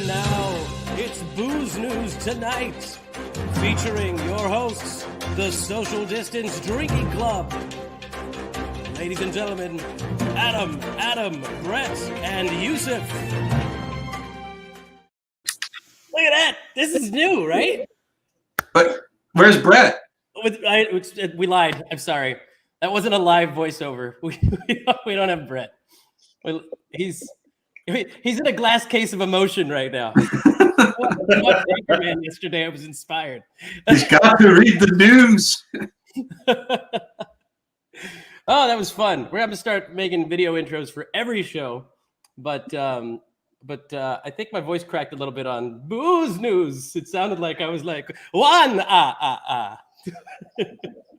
And now, it's Booze News Tonight, featuring your hosts, the Social Distance Drinking Club. Ladies and gentlemen, Adam, Brett, and Yusuf. Look at that. This is new, right? But where's Brett? We lied. I'm sorry. That wasn't a live voiceover. We don't have Brett. He's in a glass case of emotion right now. I watched Anchorman yesterday. I was inspired. He's got to read the news. Oh, that was fun. We're going to start making video intros for every show, but I think my voice cracked a little bit on Booze News. It sounded like I was like, one,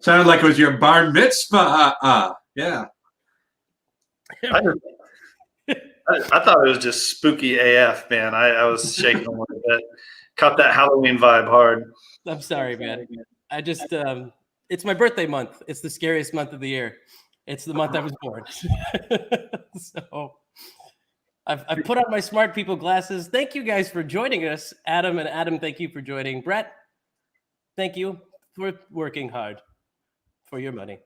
Sounded like it was your bar mitzvah. Yeah. I thought it was just spooky AF, man. I was shaking a little bit. Caught that Halloween vibe hard. I'm sorry, man. I just, it's my birthday month. It's the scariest month of the year. It's the month I was born. So I've put on my smart people glasses. Thank you guys for joining us. Adam, thank you for joining. Brett, thank you for working hard for your money.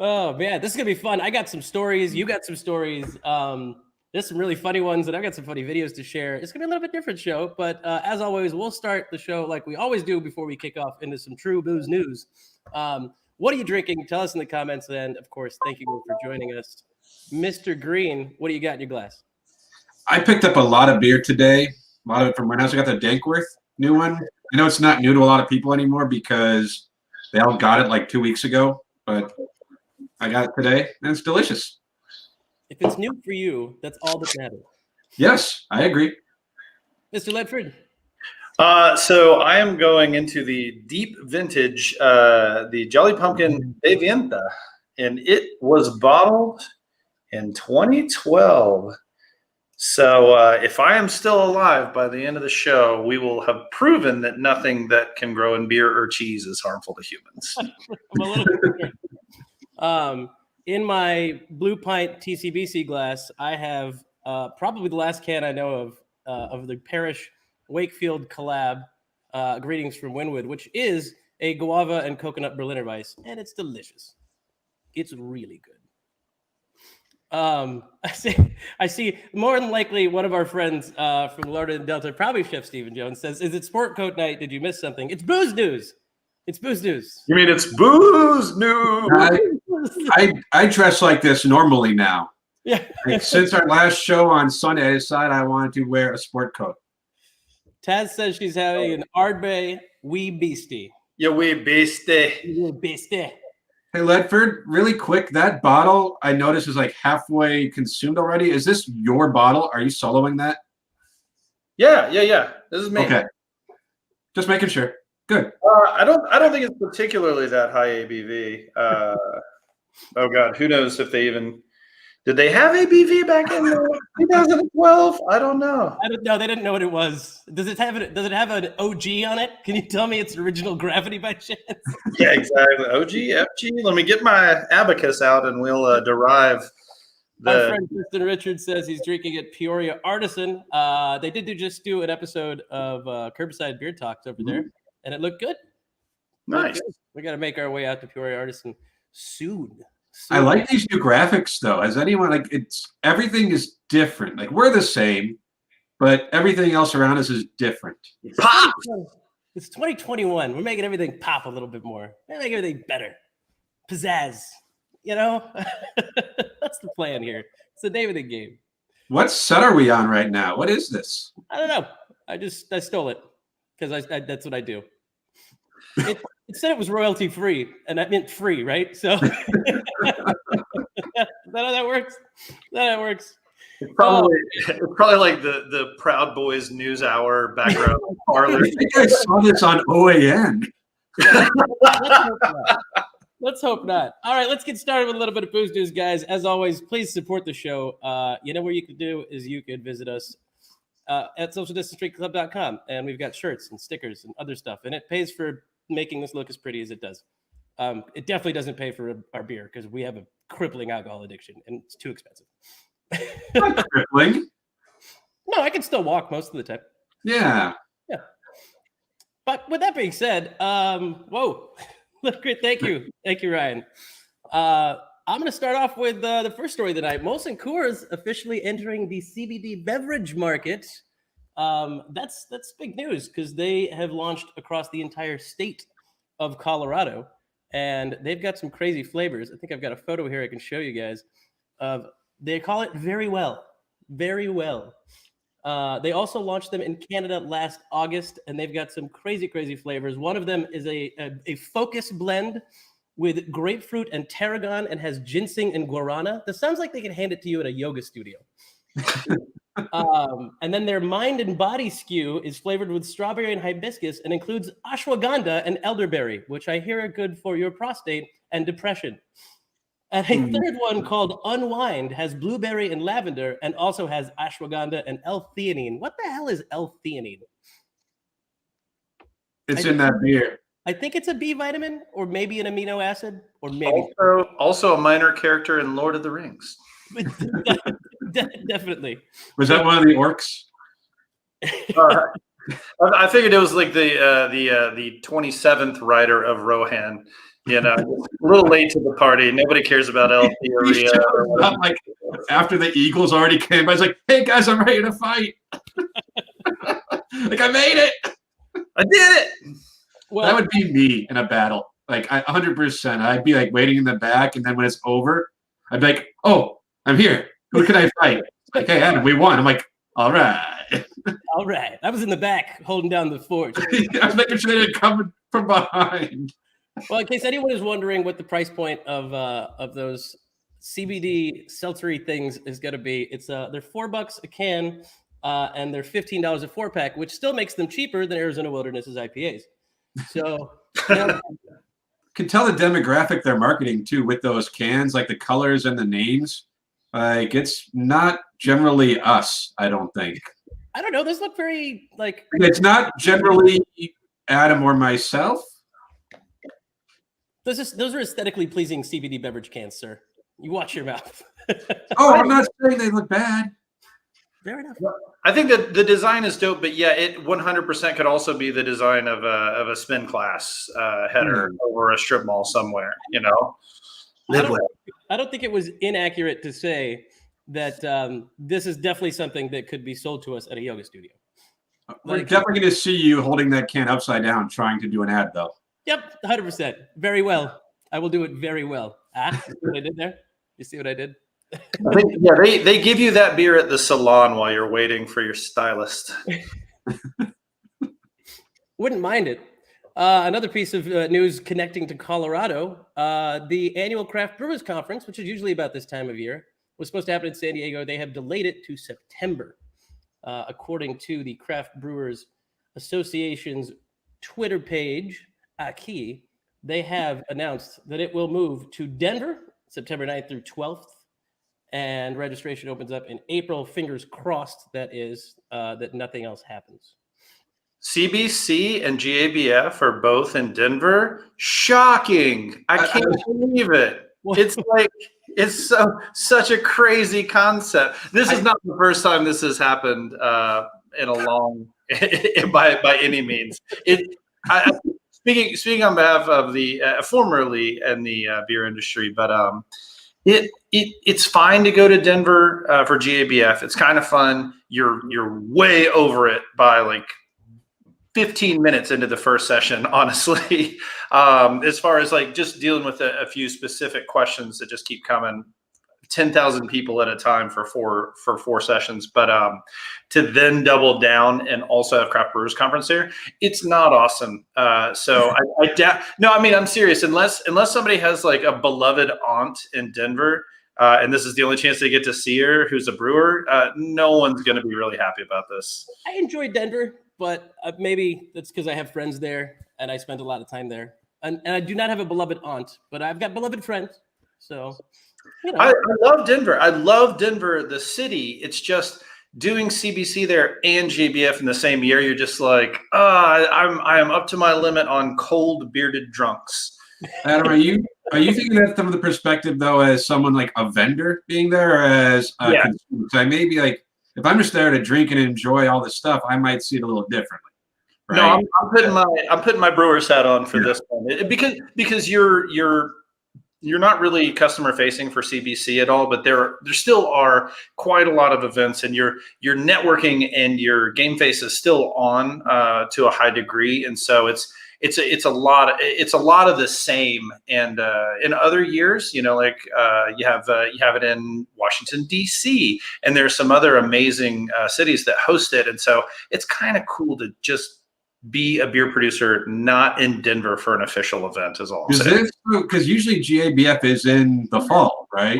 Oh, man, this is going to be fun. I got some stories. You got some stories. There's some really funny ones, and I've got some funny videos to share. It's going to be a little bit different show, but as always, we'll start the show like we always do before we kick off into some true booze news. What are you drinking? Tell us in the comments, and, of course, thank you for joining us. Mr. Green, what do you got in your glass? I picked up a lot of beer today. A lot of it from Warehouse. I got the Dankworth new one. I know it's not new to a lot of people anymore because they all got it like 2 weeks ago, but I got it today, and it's delicious. If it's new for you, that's all that matters. Yes, I agree. Mr. Ledford? So I am going into the deep vintage, the Jolly Pumpkin Bevienta, and it was bottled in 2012. So if I am still alive by the end of the show, we will have proven that nothing that can grow in beer or cheese is harmful to humans. I'm a little concerned. In my Blue Pint TCBC glass, I have probably the last can I know of the Parish Wakefield collab, Greetings from Wynwood, which is a guava and coconut Berliner Weiss, and it's delicious. It's really good. I see more than likely one of our friends from Florida and Delta, probably Chef Stephen Jones, says, "Is it Sport Coat Night? Did you miss something?" It's Booze News. It's Booze News. You mean it's Booze News? I dress like this normally now. Yeah. Like, since our last show on Sunday, I decided I wanted to wear a sport coat. Taz says she's having an Ardbeg Wee Beastie. Yeah, wee beastie. Wee Beastie. Hey, Ledford, really quick, that bottle I noticed is like halfway consumed already. Is this your bottle? Are you soloing that? Yeah. This is me. Okay. Just making sure. Good. I don't think it's particularly that high ABV. Oh God, who knows if they even did they have ABV back in 2012? I don't know. I don't know. They didn't know what it was. Does it have an OG on it? Can you tell me it's original gravity by chance? Yeah, exactly. OG, FG. Let me get my abacus out and we'll derive. Our friend Kristen Richards says he's drinking at Peoria Artisan. They did just do an episode of Curbside Beer Talks over there, and it looked good. Nice. We got to make our way out to Peoria Artisan soon. I like these new graphics though. Has anyone everything is different. Like we're the same, but everything else around us is different. Pop! It's 2021. We're making everything pop a little bit more. We're making everything better. Pizzazz. You know? That's the plan here. It's the name of the game. What set are we on right now? What is this? I don't know. I stole it because that's what I do. It said it was royalty free, and that meant free, right? So is that how that works? That works. It's probably like the Proud Boys News Hour background parlor. I think I saw this on OAN. Let's hope not. All right, let's get started with a little bit of booze news, guys. As always, please support the show. You know what you could do is you could visit us at socialdistancedrinkclub.com, and we've got shirts and stickers and other stuff, and it pays for making this look as pretty as it does. It definitely doesn't pay for our beer because we have a crippling alcohol addiction, and it's too expensive. Not crippling. No, I can still walk most of the time. Yeah. Yeah. But with that being said, whoa, great. Thank you, Ryan. I'm going to start off with the first story tonight. Molson Coors officially entering the CBD beverage market. That's big news because they have launched across the entire state of Colorado, and they've got some crazy flavors. I think I've got a photo here I can show you guys. They call it Very Well. Very Well. They also launched them in Canada last August, and they've got some crazy flavors. One of them is a focus blend with grapefruit and tarragon and has ginseng and guarana. This sounds like they can hand it to you at a yoga studio. And then their Mind and Body SKU is flavored with strawberry and hibiscus and includes ashwagandha and elderberry, which I hear are good for your prostate and depression. And a third one called Unwind has blueberry and lavender and also has ashwagandha and L-theanine. What the hell is L-theanine? It's in that beer. I think it's a B vitamin or maybe an amino acid or maybe. Also a minor character in Lord of the Rings. Definitely. Was that one of the orcs? I figured it was like the 27th rider of Rohan. You know, a little late to the party. Nobody cares about L-theoria. Like after the Eagles already came, I was like, "Hey guys, I'm ready to fight." Like I made it. I did it. Well, that would be me in a battle. Like 100%. I'd be like waiting in the back, and then when it's over, I'd be like, "Oh, I'm here. Who can I fight?" Like, "Hey, Adam, we won." I'm like, "All right." All right. I was in the back holding down the fort. I was making sure they didn't come from behind. Well, in case anyone is wondering what the price point of those CBD seltzery things is going to be, it's they're $4 a can, and they're $15 a 4-pack, which still makes them cheaper than Arizona Wilderness's IPAs. So, can tell the demographic they're marketing too with those cans, like the colors and the names. Like it's not generally us, I don't think. I don't know. Those look very like. It's not generally Adam or myself. Those are aesthetically pleasing CBD beverage cans, sir. You watch your mouth. Oh, I'm not saying they look bad. Fair enough. I think that the design is dope, but yeah, it 100% could also be the design of a spin class header over a strip mall somewhere. You know, I don't think it was inaccurate to say that this is definitely something that could be sold to us at a yoga studio. We're definitely going to see you holding that can upside down, trying to do an ad, though. Yep, 100%. Very well. I will do it very well. See what I did there? You see what I did? I think, yeah, they give you that beer at the salon while you're waiting for your stylist. Wouldn't mind it. Another piece of news connecting to Colorado, the annual Craft Brewers Conference, which is usually about this time of year, was supposed to happen in San Diego. They have delayed it to September, according to the Craft Brewers Association's Twitter page. Key, they have announced that it will move to Denver, September 9th through 12th, and registration opens up in April. Fingers crossed that nothing else happens. CBC and GABF are both in Denver. Shocking. I can't believe it. It's like, it's such a crazy concept. This is not the first time this has happened in a long, by any means. Speaking on behalf of the formerly in the beer industry, but it's fine to go to Denver for GABF. It's kind of fun. You're way over it by like 15 minutes into the first session, honestly. As far as like just dealing with a few specific questions that just keep coming. 10,000 people at a time for four sessions, but to then double down and also have Craft Brewers Conference there, it's not awesome. So I'm serious. Unless somebody has like a beloved aunt in Denver, and this is the only chance they get to see her, who's a brewer, no one's going to be really happy about this. I enjoy Denver, but maybe that's because I have friends there and I spend a lot of time there. And I do not have a beloved aunt, but I've got beloved friends. So. You know. I love Denver. I love Denver, the city. It's just doing CBC there and GBF in the same year. You're just like, I am up to my limit on cold bearded drunks. Adam, are you thinking that from the perspective though, as someone like a vendor being there, or as a consumer? So maybe like if I'm just there to drink and enjoy all this stuff, I might see it a little differently. Right? No, I'm putting my Brewers hat on for this one because you're not really customer facing for CBC at all, but there still are quite a lot of events, and your networking and your game face is still on to a high degree, and so it's a lot of the same. And in other years, you have it in Washington D.C. and there's some other amazing cities that host it, and so it's kind of cool to just be a beer producer not in Denver for an official event is all I'm saying. Because usually GABF is in the fall, right?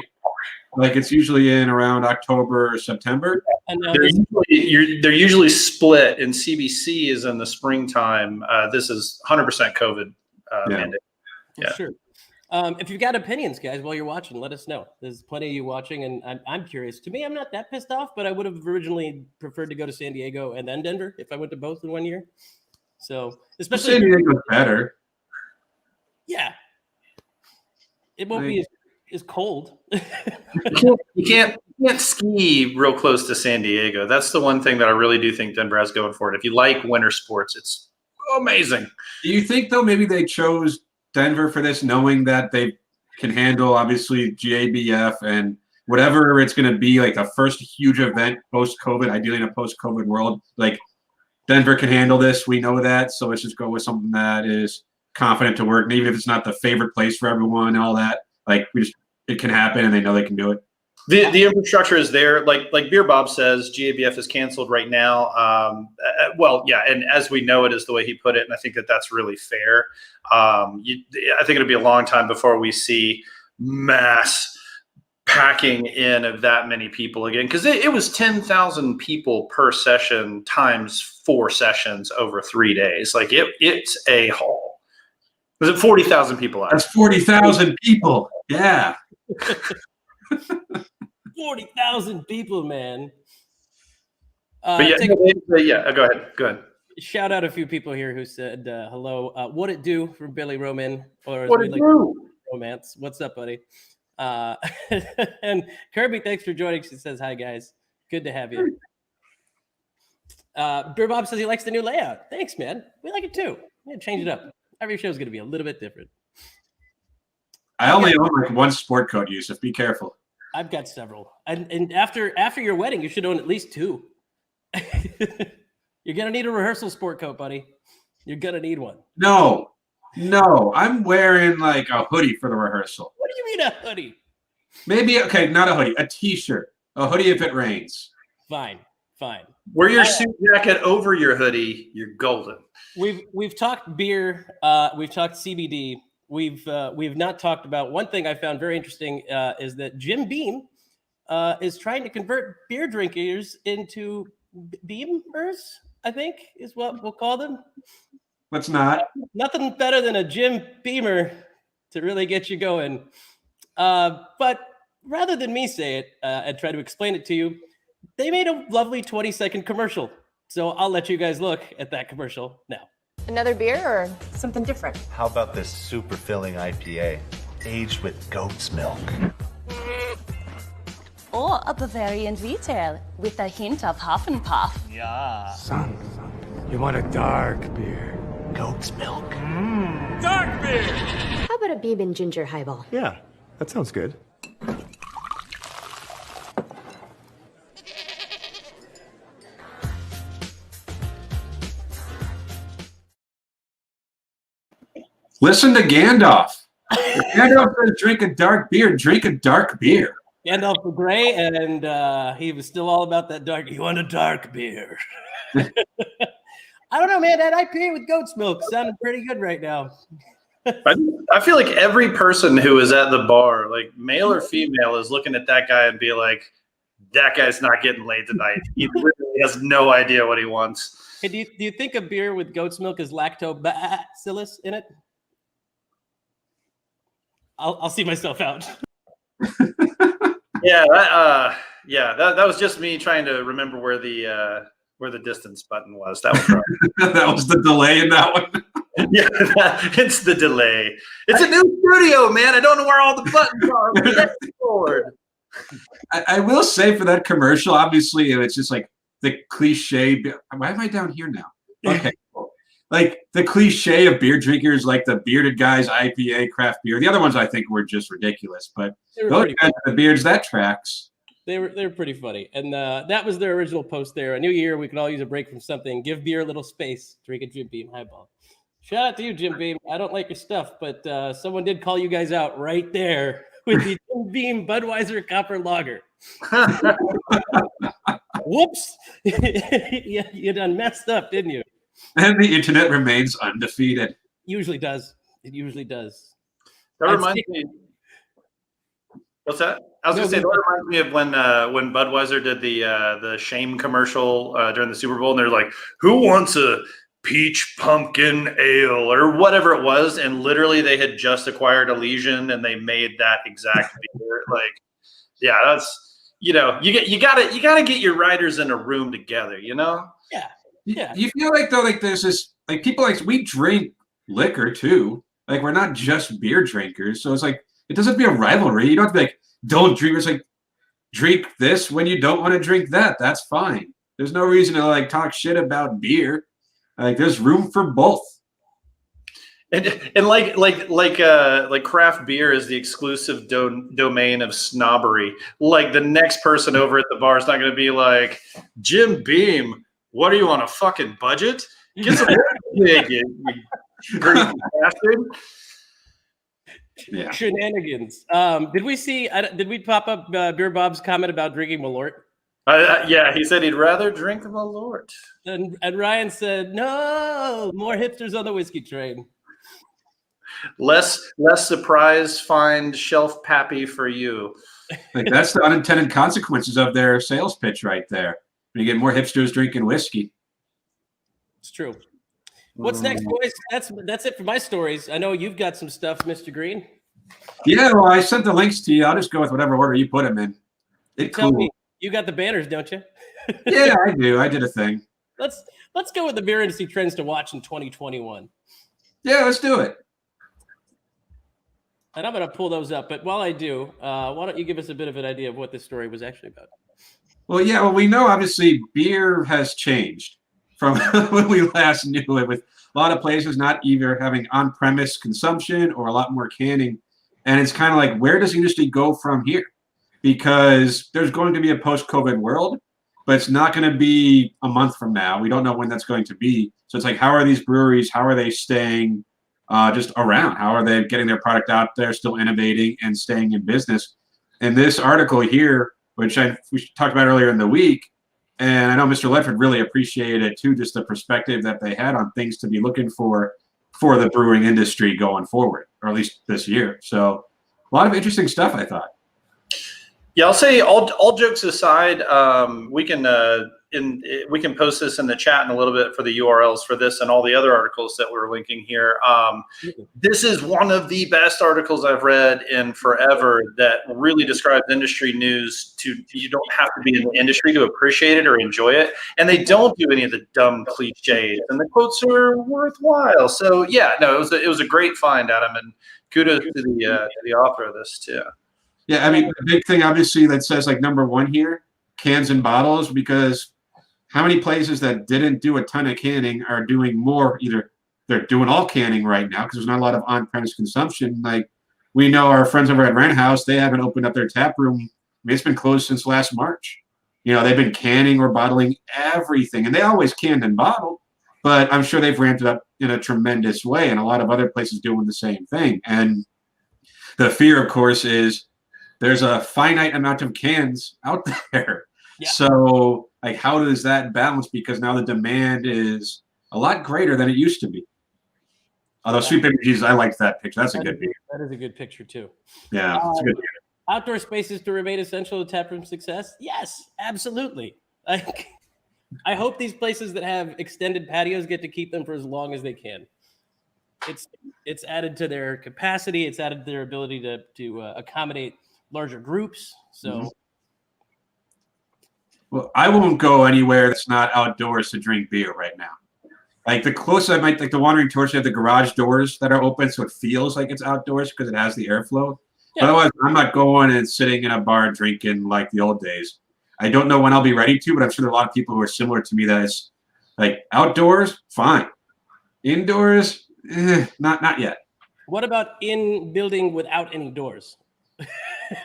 Like it's usually in around October or September. And they're usually split, and CBC is in the springtime. This is 100% COVID mandate. Yeah, sure. If you've got opinions, guys, while you're watching, let us know. There's plenty of you watching, and I'm curious. To me, I'm not that pissed off, but I would have originally preferred to go to San Diego and then Denver if I went to both in 1 year. So, especially San Diego's better. Yeah, it won't be as cold. you can't ski real close to San Diego. That's the one thing that I really do think Denver has going for it. If you like winter sports, it's amazing. Do you think though maybe they chose Denver for this, knowing that they can handle obviously GABF and whatever it's going to be, like the first huge event post-COVID, ideally in a post-COVID world, like Denver can handle this. We know that. So let's just go with something that is confident to work. And even if it's not the favorite place for everyone and all that, like it can happen and they know they can do it. The infrastructure is there. Like Beer Bob says, GABF is canceled right now. Well, yeah. And as we know it is the way he put it. And I think that's really fair. I think it'll be a long time before we see mass packing in of that many people again, because it was 10,000 people per session times 4 sessions over 3 days. Like it's a haul. Was it 40,000 people out? That's 40,000 people. Yeah. 40,000 people, man. But go ahead. Shout out a few people here who said hello. What it do from Billy Roman, or what it do? Romance. What's up, buddy? And Kirby, thanks for joining. She says, hi, guys. Good to have you. Beer Bob says he likes the new layout. Thanks, man. We like it too. Yeah, change it up. Every show is going to be a little bit different. I only own like one sport coat, Yusuf. Be careful. I've got several. And after your wedding, you should own at least 2. You're going to need a rehearsal sport coat, buddy. You're going to need one. No, I'm wearing like a hoodie for the rehearsal. What do you mean a hoodie? Maybe, okay, not a hoodie, a t-shirt. A hoodie if it rains. Fine. Wear your suit jacket over your hoodie. You're golden. We've talked beer. We've talked CBD. We've not talked about one thing I found very interesting is that Jim Beam is trying to convert beer drinkers into beamers, I think is what we'll call them. Let's not. Nothing better than a Jim Beamer to really get you going. But rather than me say it and try to explain it to you, they made a lovely 20-second commercial. So I'll let you guys look at that commercial now. Another beer or something different? How about this super filling IPA, aged with goat's milk? Or a Bavarian retail with a hint of huff and puff. Yeah. Son, you want a dark beer. Goat's milk. Dark beer! How about a Beam ginger highball? Yeah, that sounds good. Listen to Gandalf. If Gandalf says drink a dark beer, drink a dark beer. Gandalf the Grey, and he was still all about that dark. You want a dark beer? I don't know, man. That IPA with goat's milk sounded pretty good right now. I feel like every person who is at the bar, like male or female, is looking at that guy and be like, that guy's not getting laid tonight. He literally has no idea what he wants. Hey, do you think a beer with goat's milk is lactobacillus in it? I'll see myself out. That was just me trying to remember where the distance button was. That was right. That was the delay in that one. It's the delay. It's a new studio, man. I don't know where all the buttons are. Lord. I will say for that commercial, obviously, it's just like the cliche. Why am I down here now? Okay. Cool. Like the cliche of beer drinkers, like the bearded guys, IPA, craft beer. The other ones I think were just ridiculous, but those guys with the beards, that tracks. They were pretty funny. And that was their original post there. A new year, we can all use a break from something. Give beer a little space. Drink a Jim Beam highball. Shout out to you, Jim Beam. I don't like your stuff, but someone did call you guys out right there with the Jim Beam Budweiser Copper Lager. Whoops. You done messed up, didn't you? And the internet remains undefeated. Usually does. It usually does. That reminds me. What's that? I was going to say, that reminds me of when Budweiser did the shame commercial during the Super Bowl, and they're like, "Who wants a peach pumpkin ale?" or whatever it was, and literally they had just acquired Elysian, and they made that exact beer. Like, yeah, that's you gotta get your writers in a room together, you know? Yeah. Yeah. You feel like though, like there's this like people like we drink liquor too. Like we're not just beer drinkers, so it's like it doesn't have to be a rivalry. You don't have to be like, don't drink. It's like drink this when you don't want to drink that. That's fine. There's no reason to like talk shit about beer. Like there's room for both. And like craft beer is the exclusive domain of snobbery. Like the next person over at the bar is not going to be like, Jim Beam, what are you on a fucking budget? Get some you greasy bastard. Yeah. Shenanigans. Did we pop up Beer Bob's comment about drinking Malort? Yeah, he said he'd rather drink Malort. And Ryan said, no, more hipsters on the whiskey train. Less surprise find shelf pappy for you. Like that's the unintended consequences of their sales pitch right there. You get more hipsters drinking whiskey. It's true. What's next, boys? That's it for my stories. I know you've got some stuff, Mr. Green. Yeah, well, I sent the links to you. I'll just go with whatever order you put them in. Tell me, you got the banners, don't you? Yeah, I do. I did a thing. Let's go with the beer industry trends to watch in 2021. Yeah, let's do it. And I'm going to pull those up. But while I do, why don't you give us a bit of an idea of what this story was actually about? Well, yeah, we know obviously beer has changed from when we last knew it, with a lot of places not either having on-premise consumption or a lot more canning. And it's kind of like, where does the industry go from here? Because there's going to be a post-COVID world, but it's not going to be a month from now. We don't know when that's going to be. So it's like, how are these breweries, how are they staying just around? How are they getting their product out there, still innovating and staying in business? And this article here, which we talked about earlier in the week, and I know Mr. Ledford really appreciated it too, just the perspective that they had on things to be looking for the brewing industry going forward, or at least this year. So a lot of interesting stuff, I thought. Yeah, I'll say all jokes aside, we can post this in the chat in a little bit for the URLs for this and all the other articles that we're linking here. This is one of the best articles I've read in forever that really describes industry news. You don't have to be in the industry to appreciate it or enjoy it, and they don't do any of the dumb cliches, and the quotes are worthwhile. So yeah, no, it was a great find, Adam, and kudos to the author of this too. Yeah, I mean, the big thing obviously that says like number one here, cans and bottles, because how many places that didn't do a ton of canning are doing more? Either they're doing all canning right now because there's not a lot of on-premise consumption. Like we know our friends over at Rent House, they haven't opened up their tap room. I mean, it's been closed since last March. You know, they've been canning or bottling everything, and they always canned and bottled, but I'm sure they've ramped it up in a tremendous way, and a lot of other places doing the same thing. And the fear, of course, is there's a finite amount of cans out there. Yeah. So like, how does that balance? Because now the demand is a lot greater than it used to be. Although Sweet Baby Jesus, I liked that picture. That's a good beer. That is a good picture too. Yeah, it's a good beer. Outdoor spaces to remain essential to taproom success? Yes, absolutely. Like, I hope these places that have extended patios get to keep them for as long as they can. It's added to their capacity. It's added to their ability to accommodate larger groups. So, well, I won't go anywhere that's not outdoors to drink beer right now. Like the closest I might, like the Wandering Torch, they have the garage doors that are open, so it feels like it's outdoors because it has the airflow. Yeah. Otherwise, I'm not going and sitting in a bar drinking like the old days. I don't know when I'll be ready to, but I'm sure there are a lot of people who are similar to me. That is like outdoors, fine. Indoors, not yet. What about in building without any doors?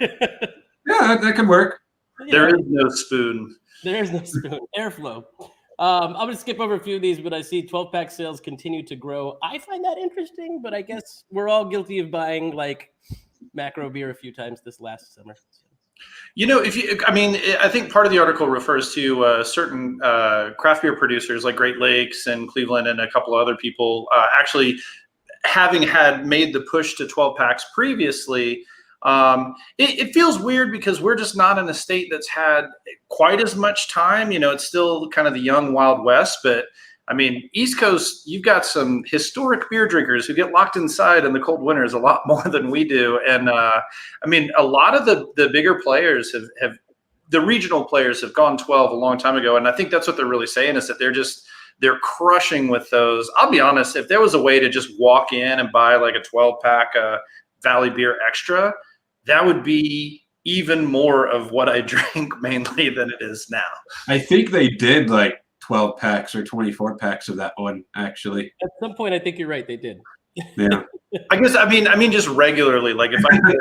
Yeah, that could work. There is no spoon. There is no spoon. Airflow. I'm going to skip over a few of these, but I see 12-pack sales continue to grow. I find that interesting, but I guess we're all guilty of buying like macro beer a few times this last summer. You know, I think part of the article refers to certain craft beer producers like Great Lakes and Cleveland and a couple other people actually having had made the push to 12 packs previously. It feels weird because we're just not in a state that's had quite as much time. You know, it's still kind of the young Wild West, but I mean, East Coast, you've got some historic beer drinkers who get locked inside in the cold winters a lot more than we do. And I mean, a lot of the bigger players have the regional players have gone 12 a long time ago. And I think that's what they're really saying is that they're crushing with those. I'll be honest, if there was a way to just walk in and buy like a 12-pack Valley Beer Extra, that would be even more of what I drink mainly than it is now. I think they did like 12 packs or 24 packs of that one, actually. At some point, I think you're right. They did. Yeah. I guess I mean just regularly. Like if I go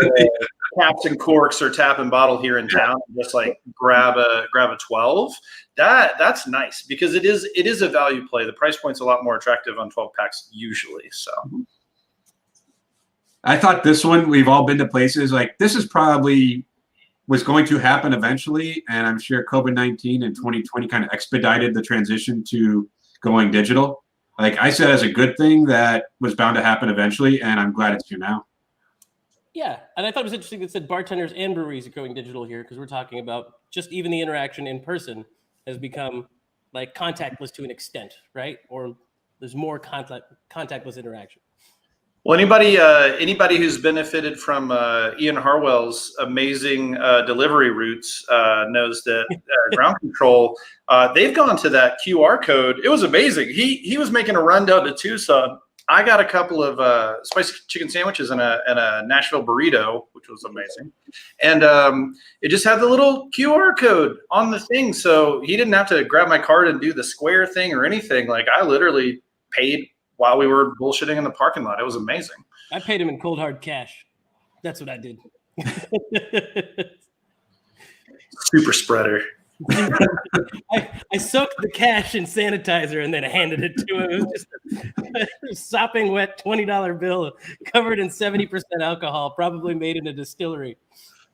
Caps and Corks or Tap and Bottle here in town, just like grab a 12. That's nice because it is a value play. The price point's a lot more attractive on 12 packs usually. So I thought this one, we've all been to places like this is probably was going to happen eventually, and I'm sure COVID-19 and 2020 kind of expedited the transition to going digital. Like I said, as a good thing that was bound to happen eventually, and I'm glad it's here now. Yeah, and I thought it was interesting that said bartenders and breweries are going digital here because we're talking about just even the interaction in person has become like contactless to an extent, right? Or there's more contactless interaction. well, anybody who's benefited from Ian Harwell's amazing delivery routes knows that Ground Control, they've gone to that QR code. It was amazing. He was making a run down to Tucson. I got a couple of spicy chicken sandwiches and a Nashville burrito, which was amazing. And it just had the little QR code on the thing. So he didn't have to grab my card and do the square thing or anything. Like I literally paid while we were bullshitting in the parking lot. It was amazing. I paid him in cold hard cash. That's what I did. Super spreader. I soaked the cash in sanitizer and then handed it to him. It was just a sopping wet $20 bill covered in 70% alcohol, probably made in a distillery.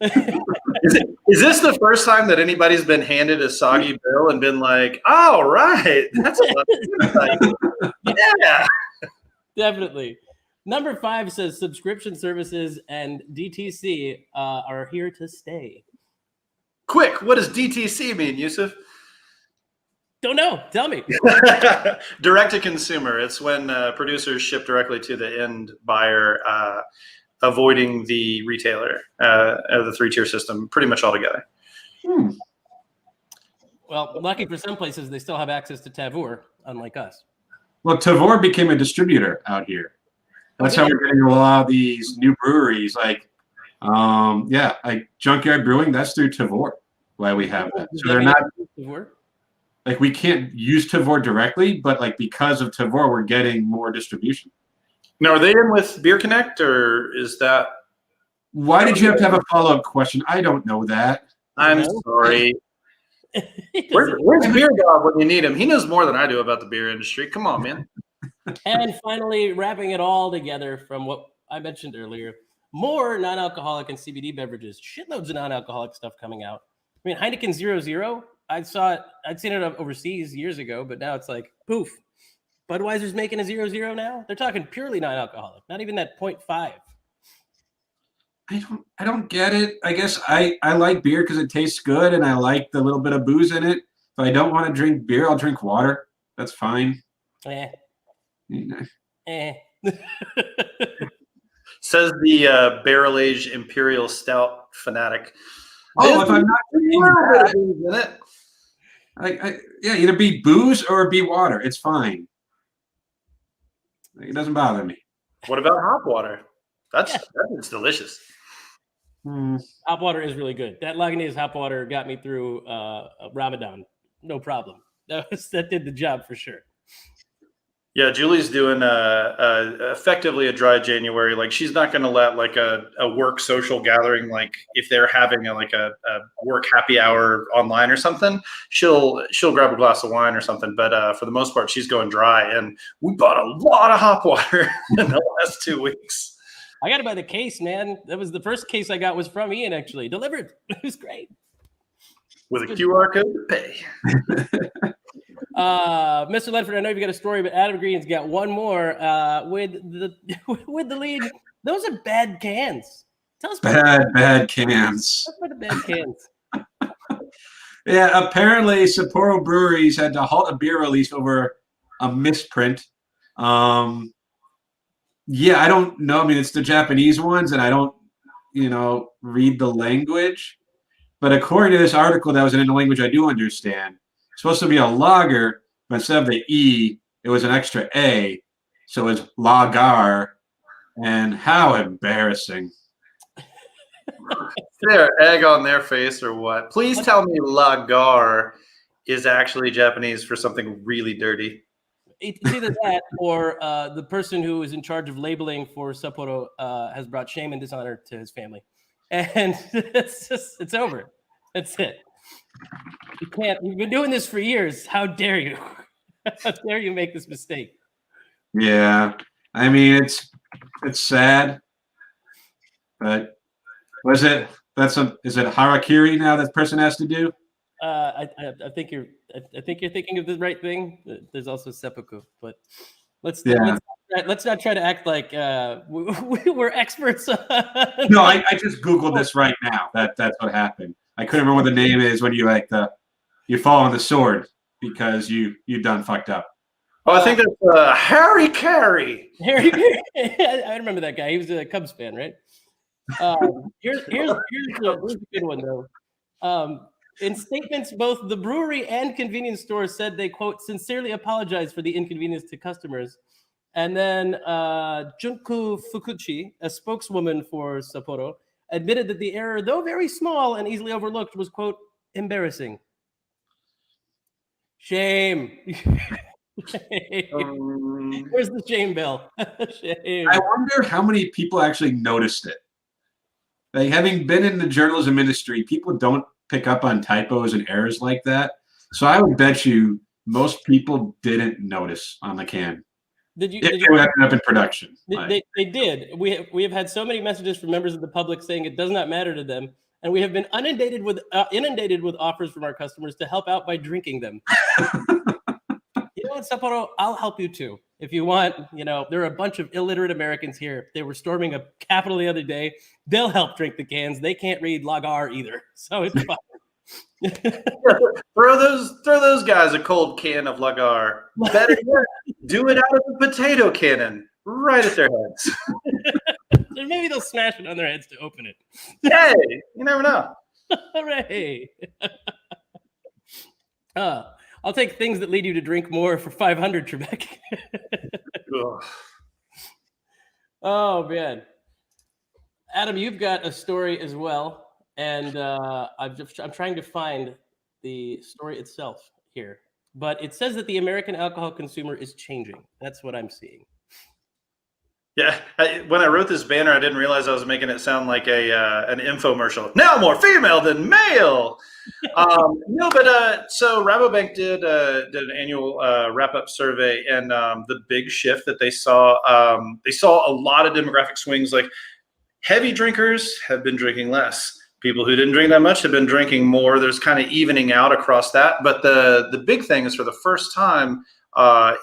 Is this the first time that anybody's been handed a soggy bill and been like, "Oh, right, that's yeah." Definitely. Number 5 says subscription services and DTC are here to stay. Quick, what does DTC mean, Yusuf? Don't know. Tell me. Direct to consumer. It's when producers ship directly to the end buyer, avoiding the retailer of the 3-tier system pretty much altogether. Well, lucky for some places, they still have access to Tavour, unlike us. Well, Tavour became a distributor out here. That's how we're getting a lot of these new breweries. Like, like Junkyard Brewing, that's through Tavour. Why we have that. So they're not like we can't use Tavour directly, but like because of Tavour, we're getting more distribution. Now, are they in with Beer Connect, or is that? Why did you have to have a follow-up question? I don't know that. I'm sorry. Where's Beer God when you need him? He knows more than I do about the beer industry. Come on, man. And finally, wrapping it all together from what I mentioned earlier, more non-alcoholic and CBD beverages. Shitloads of non-alcoholic stuff coming out. I mean, Heineken 0.0, I'd seen it overseas years ago, but now it's like, poof. Budweiser's making a 0.0 now? They're talking purely non-alcoholic, not even that 0.5. I don't get it. I guess I like beer because it tastes good and I like the little bit of booze in it. If I don't want to drink beer, I'll drink water. That's fine. Says the barrel-aged Imperial Stout fanatic. Oh, if I'm not drinking that, either be booze or be water. It's fine. It doesn't bother me. What about hop water? That's delicious. Hop water is really good. That Lagunitas hop water got me through Ramadan. No problem. That did the job for sure. Yeah, Julie's doing effectively a dry January. Like she's not going to let like a work social gathering, like if they're having a work happy hour online or something, she'll grab a glass of wine or something. But for the most part, she's going dry. And we bought a lot of hop water in the last 2 weeks. I got to buy the case, man. That was the first case I got was from Ian, actually. Delivered. It was great. With a QR code to pay. Mr. Ledford, I know you've got a story, but Adam Green's got one more with the lead. Those are bad cans. Tell us bad cans. Tell us about the bad cans. Yeah, apparently Sapporo breweries had to halt a beer release over a misprint. Yeah, I don't know. I mean, it's the Japanese ones, and I don't, read the language. But according to this article that was in a language I do understand, it's supposed to be a lager, but instead of the E, it was an extra A. So it's lagar. And how embarrassing. Is there egg on their face or what? Please tell me lagar is actually Japanese for something really dirty. It's either that or the person who is in charge of labeling for Sapporo has brought shame and dishonor to his family. And it's over. That's it. You can't. You've been doing this for years. How dare you? How dare you make this mistake? Yeah. I mean, it's sad. But is it harakiri now that person has to do? I think you're thinking of the right thing. There's also seppuku, but let's not try to act like we're experts. No, I just Googled this right now. That's what happened. I couldn't remember what the name is when you fall on the sword because you done fucked up. Oh, I think that's Harry Carey. Harry Carey. I remember that guy. He was a Cubs fan, right? Here's a good one though. In statements, both the brewery and convenience stores said they, quote, sincerely apologize for the inconvenience to customers. And then Junku Fukuchi, a spokeswoman for Sapporo, admitted that the error, though very small and easily overlooked, was, quote, embarrassing. Shame. Where's the shame bell? Shame. I wonder how many people actually noticed it. Like, having been in the journalism industry, people don't pick up on typos and errors like that. So I would bet you most people didn't notice on the can. Did you end up in production? They did. We have had so many messages from members of the public saying it does not matter to them, and we have been inundated with offers from our customers to help out by drinking them. You know what, Sapporo? I'll help you too. If you want, there are a bunch of illiterate Americans here. They were storming a Capitol the other day. They'll help drink the cans. They can't read lagar either, so it's fine. throw those guys a cold can of lagar. Better yet, do it out of a potato cannon, right at their heads. Maybe they'll smash it on their heads to open it. Hey, you never know. Hooray! I'll take things that lead you to drink more for 500, Trebek. Oh man, Adam, you've got a story as well, and I'm trying to find the story itself here, but it says that the American alcohol consumer is changing. That's what I'm seeing. Yeah, when I wrote this banner, I didn't realize I was making it sound like an infomercial. Now more female than male. So Rabobank did an annual wrap-up survey, and the big shift that they saw a lot of demographic swings. Like heavy drinkers have been drinking less. People who didn't drink that much have been drinking more. There's kind of evening out across that. But the big thing is, for the first time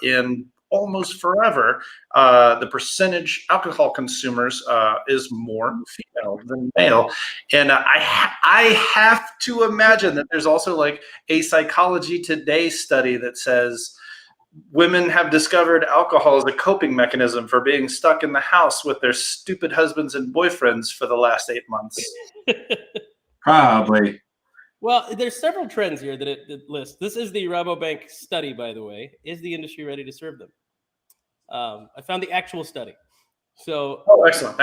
in almost forever, the percentage alcohol consumers is more female than male. And I have to imagine that there's also like a Psychology Today study that says women have discovered alcohol as a coping mechanism for being stuck in the house with their stupid husbands and boyfriends for the last 8 months. Probably. Well, there's several trends here that it lists. This is the Rabobank study, by the way. Is the industry ready to serve them? I found the actual study. So, excellent.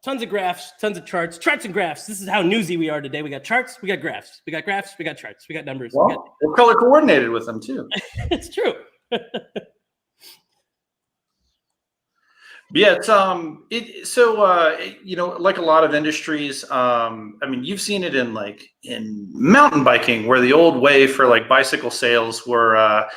Tons of graphs, tons of charts and graphs. This is how newsy we are today. We got charts, we got graphs, we got graphs, we got charts, we got numbers. Well, we're color coordinated with them too. It's true. Yeah, it's you know, like a lot of industries, I mean, you've seen it in mountain biking, where the old way for like bicycle sales were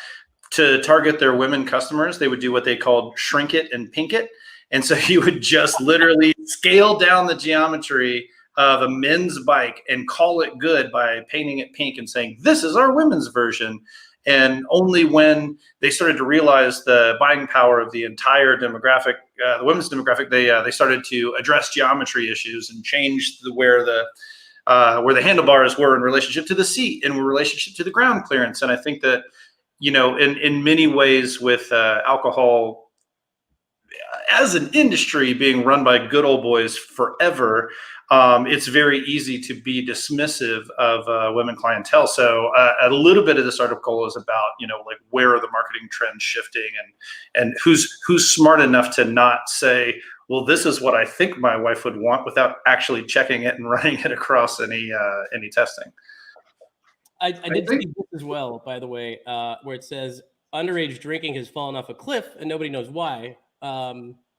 to target their women customers. They would do what they called shrink it and pink it. And so you would just literally scale down the geometry of a men's bike and call it good by painting it pink and saying, this is our women's version. And only when they started to realize the buying power of the entire demographic, the women's demographic, they started to address geometry issues and change where the handlebars were in relationship to the seat and in relationship to the ground clearance. And I think that, you know, in many ways with alcohol as an industry being run by good old boys forever, it's very easy to be dismissive of women clientele. So a little bit of this article is about, you know, like where are the marketing trends shifting and who's smart enough to not say, well, this is what I think my wife would want without actually checking it and running it across any testing. I did see this as well, by the way, where it says underage drinking has fallen off a cliff and nobody knows why.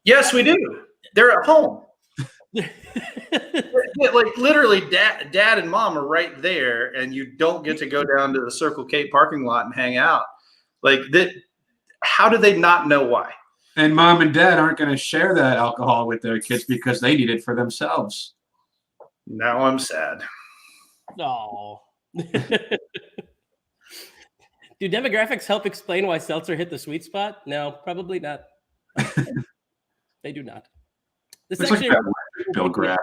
Yes, we do. They're at home. Like literally dad and mom are right there, and you don't get to go down to the Circle K parking lot and hang out. Like that, how do they not know why? And mom and dad aren't going to share that alcohol with their kids because they need it for themselves. Now I'm sad. Oh. Do demographics help explain why seltzer hit the sweet spot? No, probably not. They do not. This It's actually, like that Bill Graham.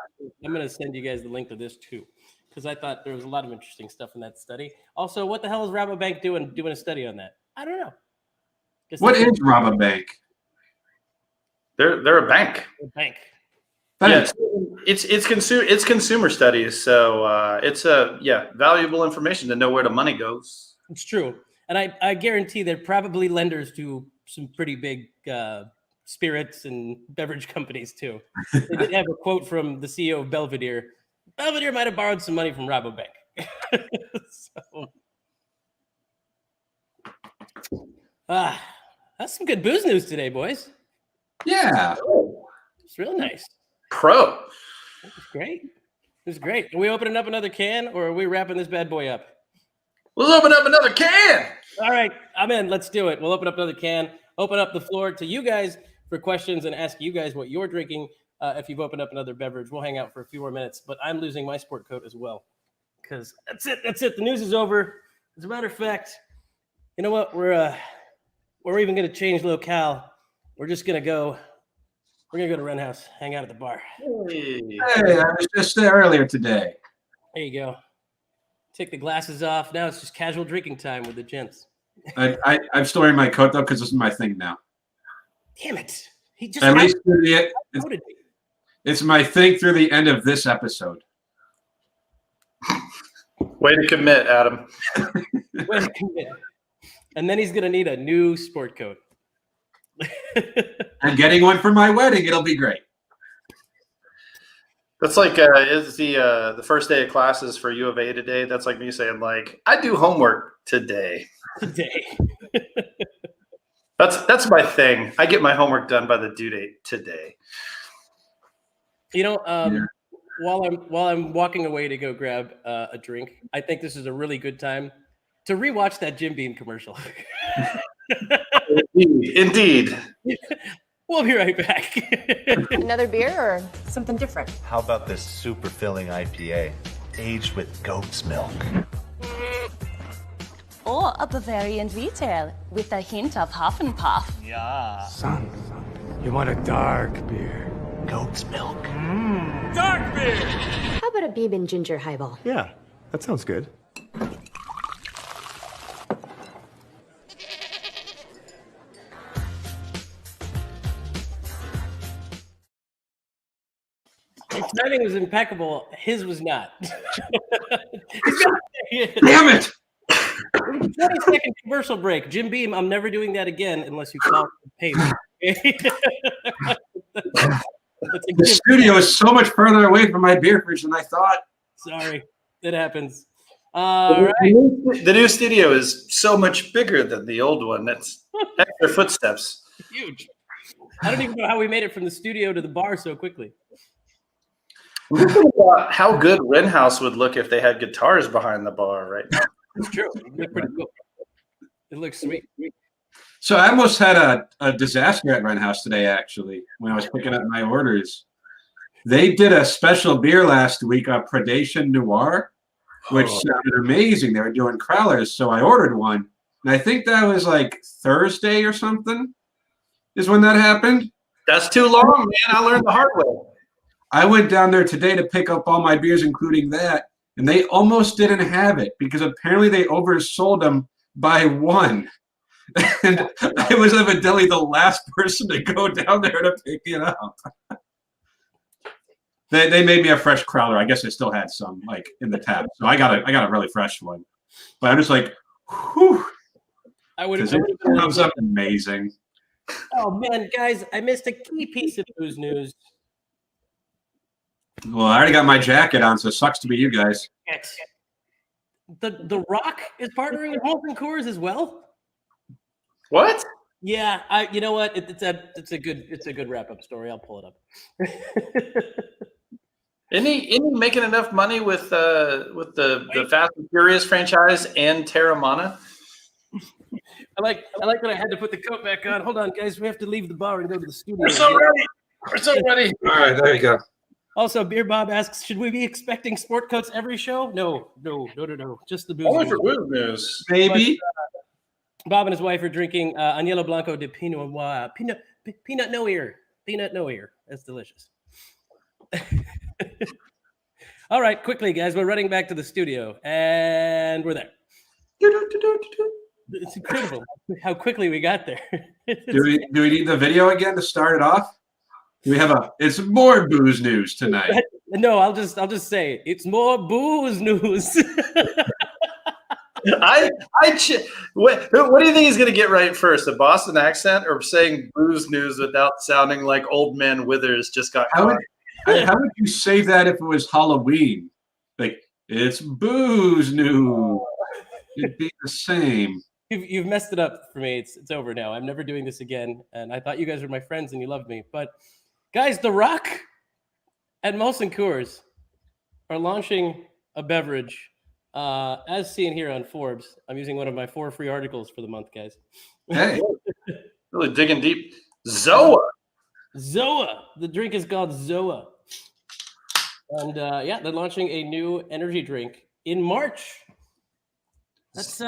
I'm going to send you guys the link to this too, because I thought there was a lot of interesting stuff in that study. Also, what the hell is Rabobank doing a study on that? I don't know. What is Rabobank? They're a bank. A bank. Yes, it's consumer studies, so it's valuable information to know where the money goes. It's true, and I guarantee they're probably lenders to some pretty big spirits and beverage companies too. They did have a quote from the CEO of Belvedere. Belvedere might have borrowed some money from Rabobank. That's some good booze news today, boys. Yeah, It's real nice. Pro. It was great. It was great. Are we opening up another can, or are we wrapping this bad boy up? Let's open up another can. All right, I'm in. Let's do it. We'll open up another can. Open up the floor to you guys for questions and ask you guys what you're drinking. If you've opened up another beverage, we'll hang out for a few more minutes. But I'm losing my sport coat as well, because that's it. That's it. The news is over. As a matter of fact, you know what? We're even going to change locale. We're just going to go. We're going to go to Ren House, hang out at the bar. Hey, I was just there earlier today. There you go. Take the glasses off. Now it's just casual drinking time with the gents. I'm still wearing my coat though because this is my thing now. Damn it! He just At least it's my thing through the end of this episode. Way to commit, Adam. Way to commit. And then he's gonna need a new sport coat. I'm getting one for my wedding. It'll be great. That's like is the first day of classes for U of A today. That's like me saying like I do homework today. That's my thing. I get my homework done by the due date today. You know, while I'm walking away to go grab a drink, I think this is a really good time to rewatch that Jim Beam commercial. Indeed. We'll be right back. Another beer or something different? How about this super filling IPA, aged with goat's milk? Or a Bavarian retail with a hint of huff and puff. Yeah. Son, you want a dark beer. Goat's milk. Dark beer! How about a Beeb and ginger highball? Yeah, that sounds good. Your timing was impeccable. His was not. Damn it! 20-second commercial break. Jim Beam, I'm never doing that again unless you call and pay me. The studio is so much further away from my beer fridge than I thought. Sorry, it happens. All right. The new studio is so much bigger than the old one. That's extra footsteps. Huge. I don't even know how we made it from the studio to the bar so quickly. Think about how good Wren House would look if they had guitars behind the bar right now. It's true. It looked pretty cool. It looks sweet. So I almost had a disaster at Wren House today, actually, when I was picking up my orders. They did a special beer last week, a Predation Noir, which sounded amazing. They were doing crowlers, so I ordered one. And I think that was like Thursday or something is when that happened. That's too long, man. I learned the hard way. I went down there today to pick up all my beers, including that, and they almost didn't have it because apparently they oversold them by one. And I was evidently the last person to go down there to pick it up. They made me a fresh crowler. I guess I still had some like in the tap, so I got a really fresh one. But I'm just like, whew. I would have. It comes up amazing. Oh man, guys, I missed a key piece of booze news. Well, I already got my jacket on, so it sucks to be you guys. The Rock is partnering with Encores as well. What? Yeah, you know what? It's a good wrap up story. I'll pull it up. Isn't he making enough money with the Fast and Furious franchise and Terramana? I like that I had to put the coat back on. Hold on, guys. We have to leave the bar and go to the studio. We're so ready. We're so ready. All right, there you go. Also, Beer Bob asks, should we be expecting sport coats every show? No. Just the booze. Only news. for booze news. Maybe. But, Bob and his wife are drinking Agnello Blanco de Pinot Noir. Peanut no ear. Peanut no ear. That's delicious. All right, quickly, guys. We're running back to the studio, and we're there. It's incredible how quickly we got there. Do we need the video again to start it off? Do we have it's more booze news tonight? No, I'll just say it's more booze news. What do you think he's going to get right first? A Boston accent or saying booze news without sounding like old man Withers just got caught? How would you say that if it was Halloween? Like, it's booze news. It'd be the same. You've messed it up for me. It's over now. I'm never doing this again. And I thought you guys were my friends and you loved me. But guys, The Rock and Molson Coors are launching a beverage. As seen here on Forbes, I'm using one of my 4 free articles for the month, guys. Hey. Really digging deep. Zoa. The drink is called Zoa. And they're launching a new energy drink in March. That's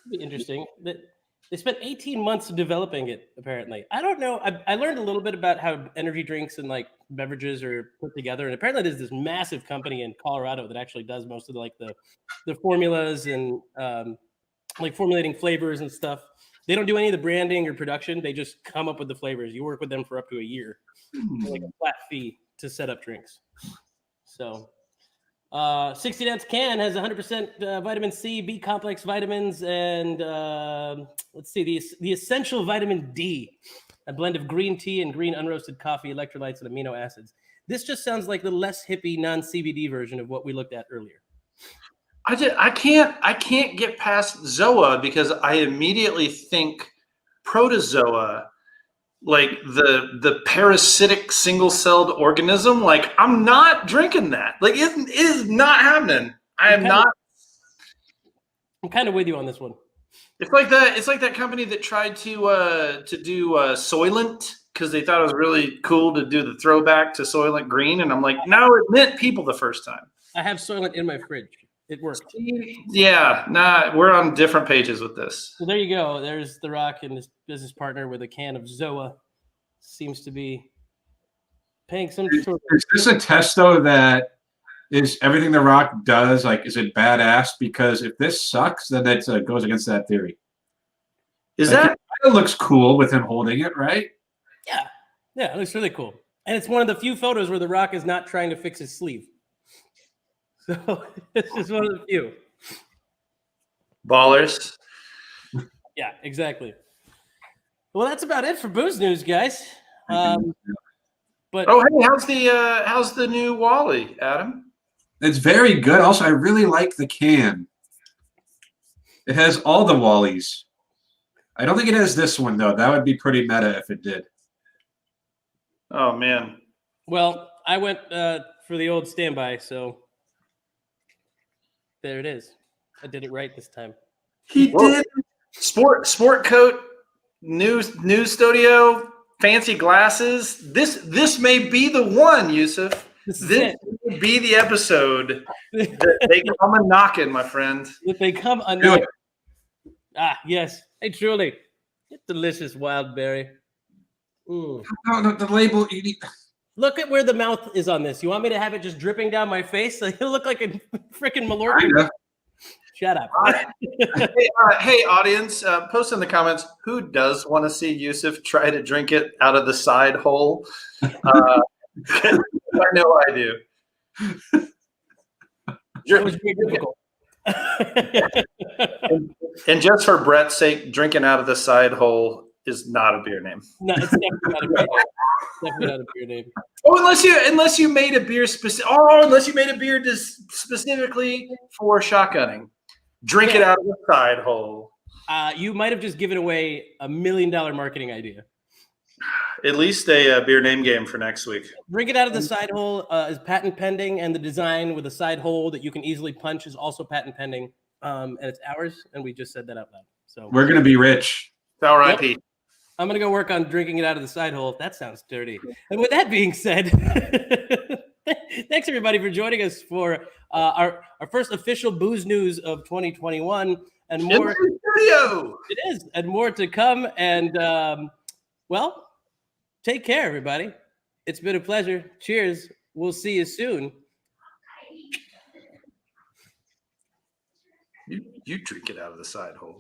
be interesting. They spent 18 months developing it, apparently. I don't know. I learned a little bit about how energy drinks and like beverages are put together. And apparently there's this massive company in Colorado that actually does most of the formulas and like formulating flavors and stuff. They don't do any of the branding or production. They just come up with the flavors. You work with them for up to a year, like a flat fee to set up drinks. So 60-ounce can has 100% vitamin C, B complex vitamins, and let's see, the essential vitamin D, a blend of green tea and green unroasted coffee, electrolytes, and amino acids. This just sounds like the less hippie, non-CBD version of what we looked at earlier. I can't get past Zoa because I immediately think protozoa, like the parasitic single-celled organism. Like, I'm not drinking that. Like, it is not happening. I'm kind of with you on this one. It's like that company that tried to do Soylent because they thought it was really cool to do the throwback to Soylent Green, and I'm like, no, it meant people the first time. I have Soylent in my fridge. It worked. Yeah, we're on different pages with this. So there you go. There's The Rock and his business partner with a can of Zoa. Seems to be paying some sort of... Is this a test, though, that is everything The Rock does, like, is it badass? Because if this sucks, then it goes against that theory. Is like, that... It looks cool with him holding it, right? Yeah, it looks really cool. And it's one of the few photos where The Rock is not trying to fix his sleeve. So this is one of the few. Ballers. Yeah, exactly. Well, that's about it for booze news, guys. But Oh, hey, how's the new Wally, Adam? It's very good. Also, I really like the can. It has all the Wallies. I don't think it has this one though. That would be pretty meta if it did. Oh man. well, I went for the old standby, so there it is. I did it right this time. He did. Sport coat, new studio, fancy glasses. This may be the one, Yusuf. This is This may be the episode that they come a knocking, my friend. If they come Do unnoticed. it. Yes. Hey, truly. Delicious wild berry. Mm. No, the label. You need, Look at where the mouth is on this. You want me to have it just dripping down my face? Like, it'll look like a freaking Malort. kinda. Shut up. Hey, audience, post in the comments who does want to see Yusuf try to drink it out of the side hole. I know I do. It was very difficult. And just for Brett's sake, drinking out of the side hole is not a beer name. No, it's definitely not a beer name. Definitely not a beer name. Oh, unless you made a beer specifically for shotgunning. Drink it out of the side hole. You might have just given away $1 million marketing idea. At least a beer name game for next week. Drink it out of the side hole is patent pending, and the design with a side hole that you can easily punch is also patent pending. And it's ours, and we just said that out loud. So We're gonna be rich. Sour IP. I'm gonna go work on drinking it out of the side hole. That sounds dirty. And with that being said, thanks everybody for joining us for our first official booze news of 2021, and more. In the studio. It is, and more to come. And well, take care, everybody. It's been a pleasure. Cheers. We'll see you soon. You drink it out of the side hole.